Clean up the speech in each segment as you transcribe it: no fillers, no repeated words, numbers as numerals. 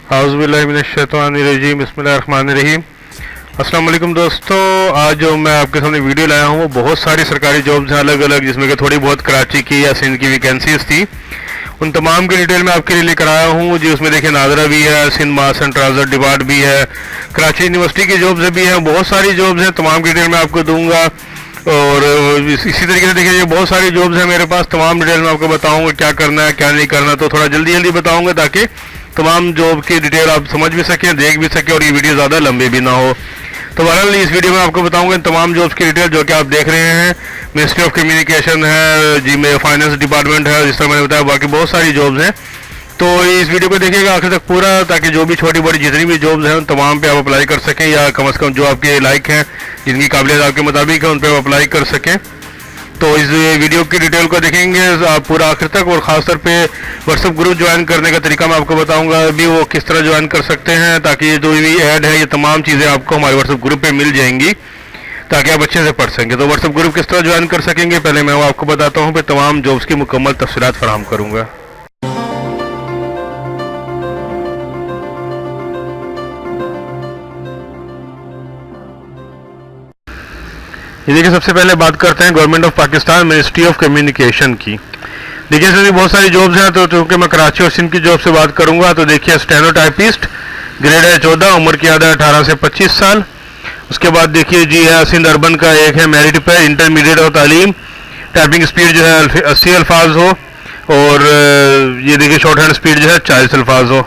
औज़ुबिल्लाहिमिनश्शैतानिर्रजीम बिस्मिल्लाहिर्रहमानिर्रहीम। अस्सलाम वालेकुम दोस्तों, आज जो मैं आपके सामने वीडियो लाया हूँ वो बहुत सारी सरकारी जॉब्स हैं अलग अलग, जिसमें कि थोड़ी बहुत कराची की या सिंध की वैकेंसीज थी। उन तमाम की डिटेल मैं आपके लिए लेकर आया हूँ जी। उसमें देखिए नादरा भी है, Sindh mass and transfer depart भी है, कराची यूनिवर्सिटी की जॉब्स भी हैं, बहुत सारी जॉब्स हैं। तमाम की डिटेल मैं आपको दूंगा और इसी तरीके से देखिए ये बहुत सारी जॉब्स हैं मेरे पास। तमाम डिटेल मैं आपको बताऊंगा क्या करना है क्या नहीं करना, तो थोड़ा जल्दी जल्दी बताऊंगा ताकि तमाम जॉब की डिटेल आप समझ भी सकें, देख भी सकें और ये वीडियो ज़्यादा लंबी भी ना हो। तो बहरहाल इस वीडियो में आपको बताऊंगा इन तमाम जॉब्स की डिटेल जो कि आप देख रहे हैं। मिनिस्ट्री ऑफ कम्युनिकेशन है जी, में फाइनेंस डिपार्टमेंट है, जिस तरह मैंने बताया बाकी बहुत सारी जॉब्स हैं। तो इस वीडियो को देखिएगा आखिर तक पूरा, ताकि जो भी छोटी बड़ी जितनी भी जॉब्स हैं उन तमाम पे आप अप्लाई कर सकें, या कम से कम जो आपके लायक हैं, जिनकी काबिलियत आपके मुताबिक है, उन पर आप अप्लाई कर सकें। तो इस वीडियो की डिटेल को देखेंगे आप पूरा आखिर तक, और ख़ासतौर पे व्हाट्सएप ग्रुप ज्वाइन करने का तरीका मैं आपको बताऊंगा अभी, वो किस तरह ज्वाइन कर सकते हैं, ताकि ये जो भी ऐड है ये तमाम चीज़ें आपको हमारे व्हाट्सएप ग्रुप पे मिल जाएंगी, ताकि आप अच्छे से पढ़ सकेंगे। तो व्हाट्सएप ग्रुप किस तरह ज्वाइन कर सकेंगे पहले मैं वो आपको बताता हूँ, फिर तमाम जॉब्स की मुकम्मल तफसीलात फराहम करूँगा। ये देखिए, सबसे पहले बात करते हैं government of Pakistan ministry of communication की। देखिए इसमें भी बहुत सारी जॉब्स हैं, तो चूँकि मैं कराची और सिंध की जॉब से बात करूंगा, तो देखिए स्टेनोटाइपिस्ट, ग्रेड है 14, उम्र की आधा 18 से 25 साल। उसके बाद देखिए जी है सिंध अर्बन का एक है मेरिट पे इंटरमीडिएट और तालीम, टाइपिंग स्पीड जो है 80 अल्फाज हो, और ये देखिए शॉर्ट हैंड स्पीड जो है 40 अल्फाज हो,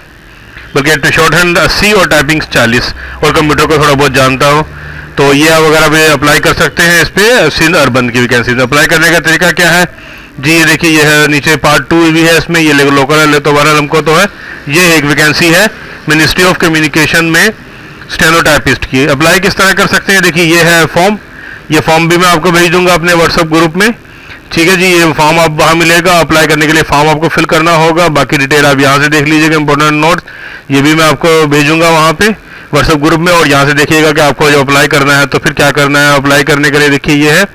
बल्कि शॉर्ट हैंड 80 और टाइपिंग 40, और कंप्यूटर को थोड़ा बहुत जानता हो। तो ये आप वगैरह भी अप्लाई कर सकते हैं इस पे सिंध अर्बन की वैकेंसी। अप्लाई करने का तरीका क्या है जी, ये देखिए ये है नीचे पार्ट 2 भी है इसमें, ये लोकल है, तो बहरहाल हमको तो है ये एक वैकेंसी है मिनिस्ट्री ऑफ कम्युनिकेशन में स्टेनोटाइपिस्ट की। अप्लाई किस तरह कर सकते हैं, देखिए ये है फॉर्म, ये फॉर्म भी मैं आपको भेज दूंगा अपने व्हाट्सएप ग्रुप में, ठीक है जी। ये फॉर्म आप वहाँ मिलेगा, अप्लाई करने के लिए फॉर्म आपको फिल करना होगा, बाकी डिटेल आप यहाँ से देख लीजिएगा। इंपॉर्टेंट नोट ये भी मैं आपको भेजूंगा वहाँ पे व्हाट्सएप ग्रुप में, और यहाँ से देखिएगा कि आपको जो अप्लाई करना है तो फिर क्या करना है। अप्लाई करने के लिए देखिए ये है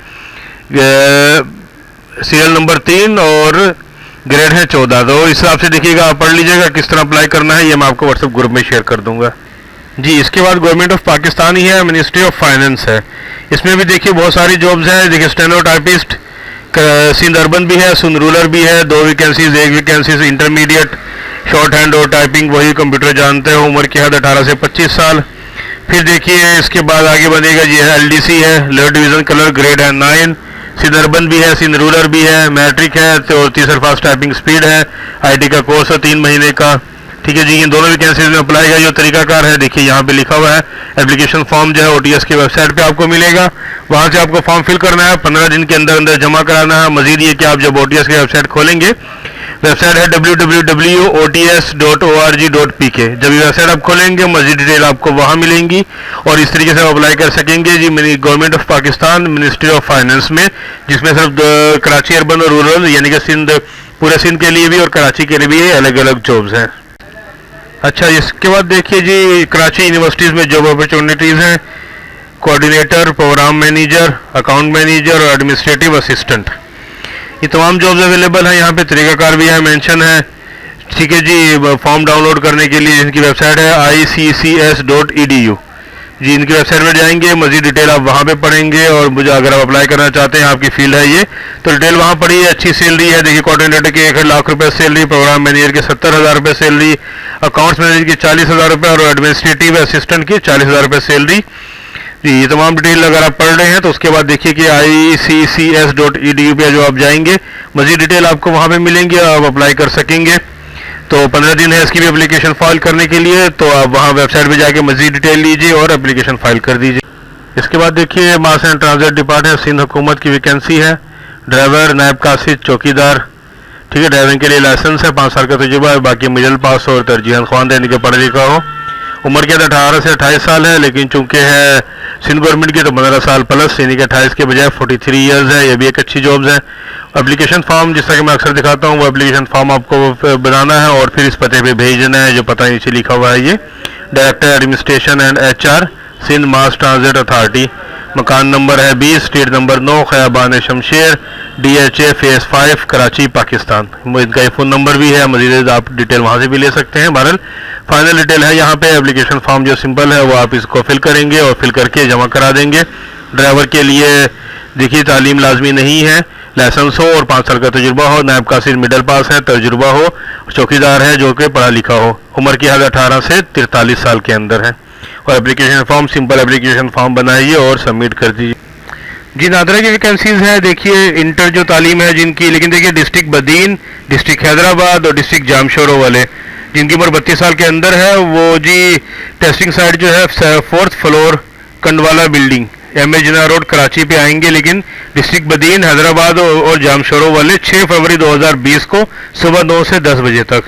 सीरियल नंबर 3 और ग्रेड है 14, तो इस हिसाब से देखिएगा, आप पढ़ लीजिएगा किस तरह अप्लाई करना है, ये मैं आपको व्हाट्सएप ग्रुप में शेयर कर दूंगा जी। इसके बाद गवर्नमेंट ऑफ पाकिस्तान ही है, मिनिस्ट्री ऑफ फाइनेंस है। इसमें भी देखिए बहुत सारी जॉब्स हैं। देखिए स्टेनोटाइपिस्ट सिंध अर्बन भी है, सिंध रूरल भी है, 2 वैकेंसीज, एक वैकेंसीज इंटरमीडिएट शॉर्ट हैंड और टाइपिंग वही कंप्यूटर जानते हो, उम्र की हद 18 से 25 साल। फिर देखिए इसके बाद आगे बढ़ेगा जी है एलडीसी है, लोअर डिवीजन कलर, ग्रेड है 9, सिंध अर्बन भी है, सिंध रूरल भी है, मैट्रिक है, तो 30 अल्फाज टाइपिंग स्पीड है, आईटी का कोर्स है 3 महीने का, ठीक है जी। इन दोनों वैकेंसीज में अप्लाई का जो तरीकाकार है देखिए यहाँ पे लिखा हुआ है। एप्लीकेशन फॉर्म जो है ओटीएस की वेबसाइट पे आपको मिलेगा, वहाँ से आपको फॉर्म फिल करना है, 15 दिन के अंदर अंदर जमा कराना है। मजीद ये कि आप जब ओटीएस की वेबसाइट खोलेंगे, वेबसाइट है www.ots.org.pk, जब ये वेबसाइट आप खोलेंगे मजीद डिटेल आपको वहाँ मिलेंगी, और इस तरीके से आप अप्लाई कर सकेंगे जी government of Pakistan ministry of finance में, जिसमें सिर्फ कराची अर्बन और रूरल यानी कि सिंध, पूरे सिंध के लिए भी और कराची के लिए भी अलग अलग जॉब्स हैं। अच्छा, इसके बाद देखिए जी कराची यूनिवर्सिटीज़ में जॉब अपॉर्चुनिटीज़ हैं, coordinator, programme manager, account manager और एडमिनिस्ट्रेटिव असिस्टेंट, ये तमाम जॉब्स अवेलेबल हैं। यहाँ पे तरीकाकार भी है, मेंशन है, ठीक है जी। फॉर्म डाउनलोड करने के लिए इनकी वेबसाइट है iccs.edu जी, इनकी वेबसाइट पर जाएंगे, मजीद डिटेल आप वहाँ पे पढ़ेंगे, और मुझे अगर आप अप्लाई करना चाहते हैं, आपकी फील्ड है ये, तो डिटेल वहाँ पढ़िए। अच्छी सैलरी है, देखिए कोऑर्डिनेटर की 1 लाख रुपये सैलरी, प्रोग्राम मैनेजर की 70,000 रुपये सैलरी, अकाउंट्स मैनेजर की 40,000 रुपये और एडमिनिस्ट्रेटिव असिस्टेंट की 40,000 रुपये सैलरी जी। ये तमाम डिटेल अगर आप पढ़ रहे हैं तो उसके बाद देखिए कि iccs.edu पे जो आप जाएंगे मजीद डिटेल आपको वहाँ पे मिलेंगे, आप अप्लाई कर सकेंगे। तो 15 दिन है इसकी भी एप्लीकेशन फाइल करने के लिए, तो आप वहाँ वेबसाइट पे जाके मजीद डिटेल लीजिए और एप्लीकेशन फाइल कर दीजिए। इसके बाद देखिए mass and transit department Sindh हुकूमत की वैकेंसी है, ड्राइवर, नायब कासिद, चौकीदार, ठीक है। ड्राइविंग के लिए लाइसेंस है, 5 साल का तजुर्बा है, बाकी मिडिल पास और तरजीहन ख्वानदान यानी कि पढ़ा लिखा हो। उम्र के 18 से 28 साल है, लेकिन चूंकि है सिंध गवर्नमेंट की तो 15 साल प्लस यानी कि 28 के बजाय 43 ईयर्स है, ये भी एक अच्छी जॉब्स है। एप्लीकेशन फॉर्म जिस तरह कि मैं अक्सर दिखाता हूँ वो एप्लीकेशन फॉर्म आपको बनाना है और फिर इस पते पे भेजना है, जो पता नीचे लिखा हुआ है, ये director administration and HR Sindh mass transit authority, मकान नंबर है 20, street number 9, Khayaban Shamsheer, DHA phase 5, Karachi, Pakistan. इनका ये फ़ोन नंबर भी है, मज़ीद आप डिटेल वहाँ से भी ले सकते हैं। बहरहाल फाइनल डिटेल है यहाँ पे। एप्लीकेशन फॉर्म जो सिंपल है वो आप इसको फिल करेंगे और फिल करके जमा करा देंगे। ड्राइवर के लिए देखिए तालीम लाजमी नहीं है, लाइसेंस हो और 5 साल का तजुर्बा हो, नायब कासिर मिडल पास है, तजुर्बा हो, चौकीदार है जो कि पढ़ा लिखा हो, उम्र की हद 18 से 43 साल के अंदर है। और application form simple application form बनाइए और सबमिट कर दीजिए। जी नादरा की वैकेंसीज है, देखिए इंटर जो तालीम है जिनकी, लेकिन देखिए डिस्ट्रिक्ट बदीन, डिस्ट्रिक्ट हैदराबाद और डिस्ट्रिक्ट जामशोरो वाले जिनकी उम्र 32 साल के अंदर है, वो जी टेस्टिंग साइट जो है 4th फ्लोर कंडवाला बिल्डिंग, MA जिना रोड, कराची पे आएंगे। लेकिन डिस्ट्रिक्ट बदीन, हैदराबाद और जामशोरो वाले 6 फरवरी 2020 को सुबह 9 से 10 बजे तक,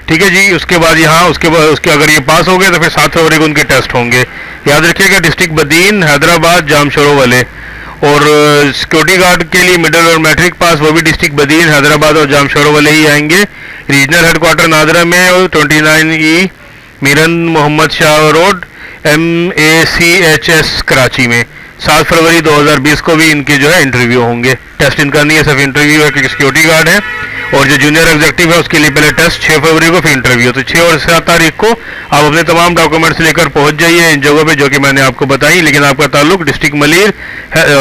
ठीक है जी। उसके बाद यहाँ उसके अगर ये पास हो गए तो फिर 7 फरवरी को उनके टेस्ट होंगे। याद रखिएगा डिस्ट्रिक्ट बदीन, हैदराबाद, जामशोरो वाले। और सिक्योरिटी गार्ड के लिए मिडिल और मैट्रिक पास, वो भी डिस्ट्रिक्ट बदीन, हैदराबाद और जामशोरो वाले ही आएंगे। रीजनल हेडक्वार्टर नादरा में और 29E Meeran Mohammad Shah road, MACHS Karachi में 7 फरवरी 2020 को भी इनके जो है इंटरव्यू होंगे। टेस्ट इनका नहीं है, सिर्फ इंटरव्यू है क्योंकि सिक्योरिटी गार्ड है। और जो जूनियर एग्जीक्यूटिव है उसके लिए पहले टेस्ट 6 फरवरी को, फिर इंटरव्यू। तो 6 और 7 तारीख को आप अपने तमाम डॉक्यूमेंट्स लेकर पहुंच जाइए इन जगहों पे जो कि मैंने आपको बताई। लेकिन आपका ताल्लुक डिस्ट्रिक्ट मलीर,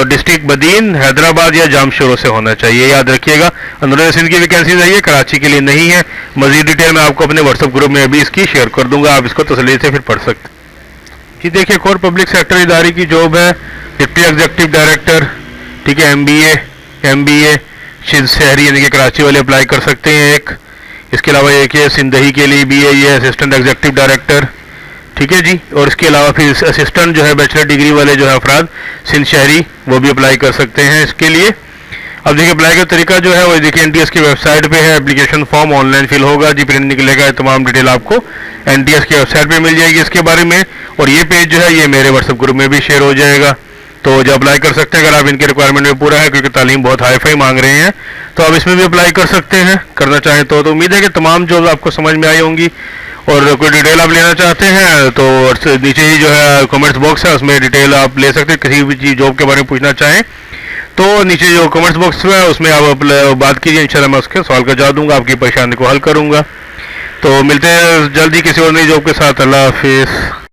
डिस्ट्रिक्ट बदीन, हैदराबाद या जामशोरो से होना चाहिए, याद रखिएगा। अंदरूनी सिंध की वैकेंसीज है, ये कराची के लिए नहीं है। मजीद डिटेल मैं आपको अपने व्हाट्सएप ग्रुप में अभी इसकी शेयर कर दूंगा, आप इसको तसल्ली से फिर पढ़ सकते हैं। जी देखिए एक और पब्लिक सेक्टर इदारे की जॉब है, डिप्टी एग्जीक्यूटिव डायरेक्टर, ठीक है, MBA शहरी यानी कि कराची वाले अप्लाई कर सकते हैं एक। इसके अलावा एक है सिंदही के लिए BA है, असिस्टेंट एग्जीक्यूटिव डायरेक्टर, ठीक है जी। और इसके अलावा फिर असिस्टेंट जो है बैचलर डिग्री वाले जो है अफराद सिंध शहरी, वो भी अप्लाई कर सकते हैं इसके लिए। अब देखिए अप्लाई का तरीका जो है वो देखिए NTS की वेबसाइट पे है। एप्लीकेशन फॉर्म ऑनलाइन फिल होगा जी, प्रिंट निकलेगा, तमाम डिटेल आपको NTS की वेबसाइट पे मिल जाएगी इसके बारे में। और ये पेज जो है ये मेरे व्हाट्सएप ग्रुप में भी शेयर हो जाएगा, तो जो अप्लाई कर सकते हैं अगर आप इनके रिक्वायरमेंट में पूरा है, क्योंकि तालीम बहुत हाई फाई मांग रहे हैं, तो आप इसमें भी अप्लाई कर सकते हैं करना चाहें तो। उम्मीद है कि तमाम जॉब आपको समझ में आई होंगी। और कोई डिटेल आप लेना चाहते हैं तो नीचे ही जो है कमेंट्स बॉक्स है, उसमें डिटेल आप ले सकते हैं। किसी भी चीज़ जॉब के बारे में पूछना चाहें तो नीचे जो कमेंट्स बॉक्स है उसमें आप बात कीजिए, इंशाल्लाह मैं उसके सवाल का जवाब दूंगा, आपकी परेशानी को हल करूंगा। तो मिलते हैं जल्दी किसी और नई जॉब के साथ। अल्लाह हाफिज़।